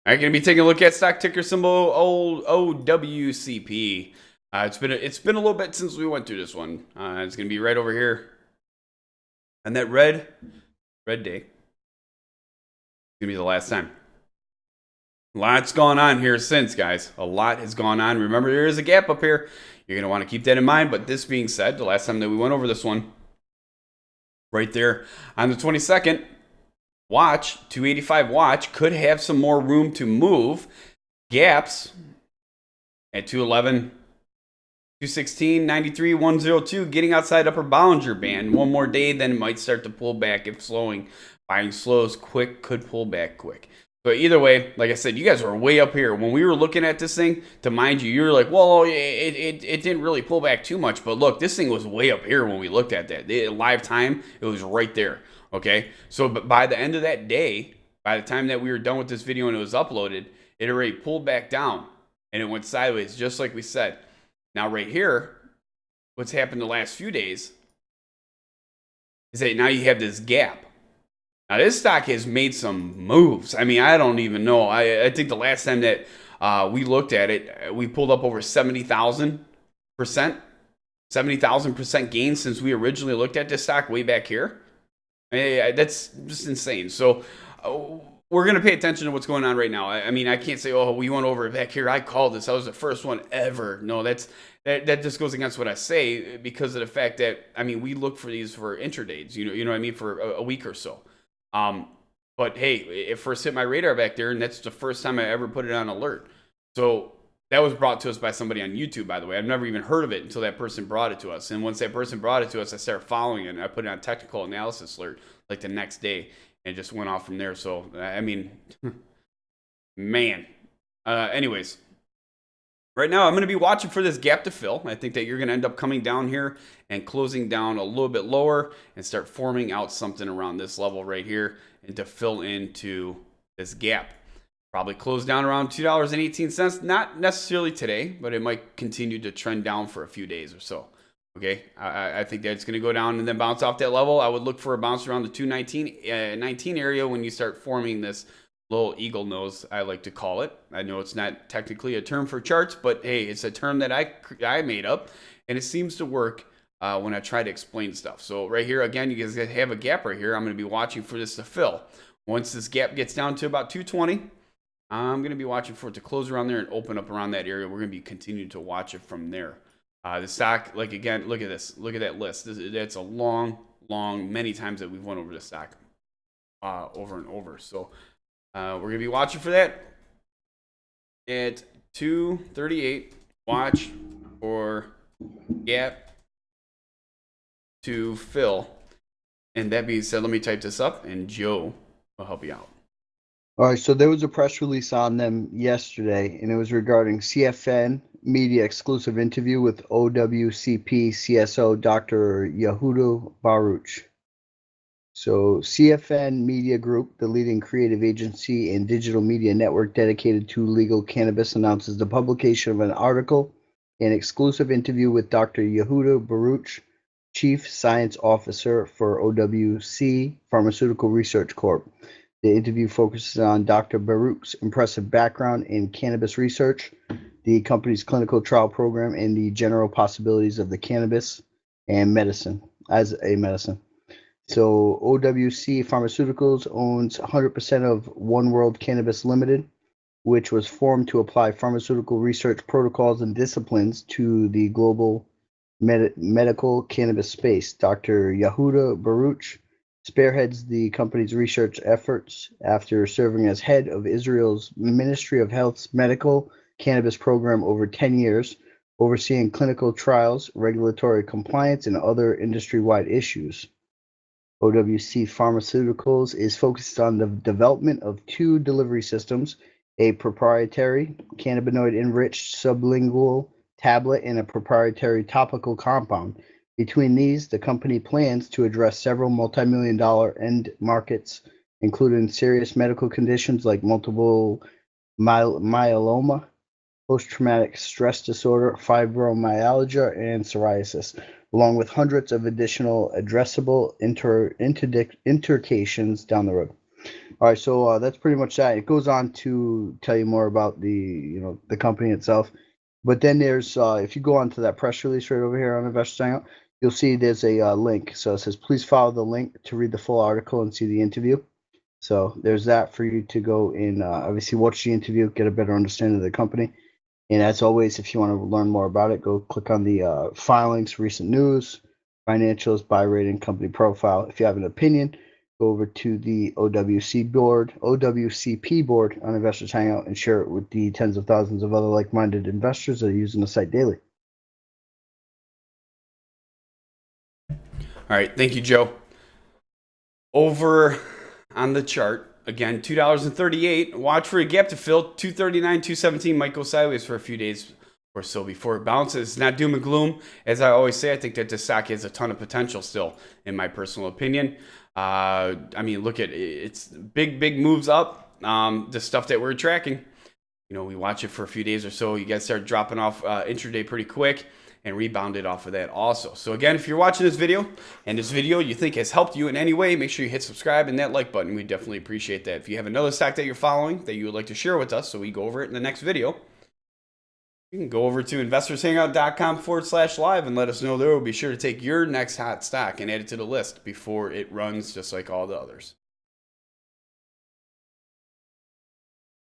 All right, going to be taking a look at stock ticker symbol OWCP. It's been a little bit since we went through this one. It's going to be right over here, and that red day is going to be the last time. Lots gone on here since, guys. A lot has gone on. Remember, there is a gap up here. You're going to want to keep that in mind. But this being said, the last time that we went over this one, right there on the 22nd, watch 285 watch could have some more room to move. Gaps at 211, 216, 93, 102, getting outside upper Bollinger Band. One more day, then it might start to pull back if slowing. Buying slows quick, could pull back quick. But either way, like I said, you guys are way up here. When we were looking at this thing, to mind you, were like, well, it didn't really pull back too much. But look, this thing was way up here when we looked at that. Live time, it was right there. Okay? So but by the end of that day, by the time that we were done with this video and it was uploaded, it already pulled back down. And it went sideways, just like we said. Now right here, what's happened the last few days is that now you have this gap. Now, this stock has made some moves. I mean, I don't even know. I think the last time that we looked at it, we pulled up over 70,000%. 70,000% gain since we originally looked at this stock way back here. I mean, that's just insane. So we're going to pay attention to what's going on right now. I mean, I can't say, oh, we went over it back here. I called this. I was the first one ever. No, that just goes against what I say because of the fact that, I mean, we look for these for intradays, you know what I mean, for a week or so. But hey, it first hit my radar back there, and that's the first time I ever put it on alert. So that was brought to us by somebody on YouTube, by the way. I've never even heard of it until that person brought it to us. And once that person brought it to us, I started following it, and I put it on technical analysis alert like the next day, and it just went off from there. So, I mean, man. Anyways, right now I'm going to be watching for this gap to fill. I think that you're going to end up coming down here and closing down a little bit lower and start forming out something around this level right here and to fill into this gap. Probably close down around $2.18. Not necessarily today, but it might continue to trend down for a few days or so. Okay, I think that it's going to go down and then bounce off that level. I would look for a bounce around the 219 area when you start forming this little eagle nose, I like to call it. I know it's not technically a term for charts, but hey, it's a term that I made up, and it seems to work when I try to explain stuff. So right here, again, you guys have a gap right here. I'm going to be watching for this to fill. Once this gap gets down to about 220, I'm going to be watching for it to close around there and open up around that area. We're going to be continuing to watch it from there. The stock, like again, look at this. Look at that list. That's a long, many times that we've went over the stock over and over. So we're going to be watching for that at 238. Watch for gap to fill. And that being said, let me type this up and Joe will help you out. All right, so there was a press release on them yesterday, and it was regarding CFN media exclusive interview with OWCP CSO Dr. Yehuda Baruch. So CFN Media Group, the leading creative agency and digital media network dedicated to legal cannabis, announces the publication of an article, an exclusive interview with Dr. Yehuda Baruch, Chief Science Officer for OWC Pharmaceutical Research Corp. The interview focuses on Dr. Baruch's impressive background in cannabis research, the company's clinical trial program, and the general possibilities of the cannabis and medicine as a medicine. So OWC Pharmaceuticals owns 100% of One World Cannabis Limited, which was formed to apply pharmaceutical research protocols and disciplines to the global medical cannabis space. Dr. Yehuda Baruch spearheads the company's research efforts after serving as head of Israel's Ministry of Health's medical cannabis program over 10 years, overseeing clinical trials, regulatory compliance, and other industry-wide issues. OWC Pharmaceuticals is focused on the development of two delivery systems, a proprietary cannabinoid-enriched sublingual tablet and a proprietary topical compound. Between these, the company plans to address several multi-million-dollar end markets, including serious medical conditions like multiple myeloma, post-traumatic stress disorder, fibromyalgia, and psoriasis, along with hundreds of additional addressable indications down the road. All right, so that's pretty much that. It goes on to tell you more about the company itself. But then there's if you go onto that press release right over here on Investors Hangout, you'll see there's a link. So it says please follow the link to read the full article and see the interview. So there's that for you to go and obviously watch the interview, get a better understanding of the company. And as always, if you want to learn more about it, go click on the filings, recent news, financials, buy rating, company profile. If you have an opinion, go over to the OWCP board on Investors Hangout and share it with the tens of thousands of other like-minded investors that are using the site daily. All right, thank you, Joe. Over on the chart, again, $2.38. Watch for a gap to fill. 239, 217 might go sideways for a few days or so before it bounces. It's not doom and gloom. As I always say, I think that this stock has a ton of potential still, in my personal opinion. I mean, look at it. It's big moves up. The stuff that we're tracking, we watch it for a few days or so. You guys start dropping off intraday pretty quick and rebounded off of that also. So again, if you're watching this video and this video you think has helped you in any way, make sure you hit subscribe and that like button. We definitely appreciate that. If you have another stock that you're following that you would like to share with us so we go over it in the next video, you can go over to investorshangout.com/live and let us know there. We'll be sure to take your next hot stock and add it to the list before it runs just like all the others.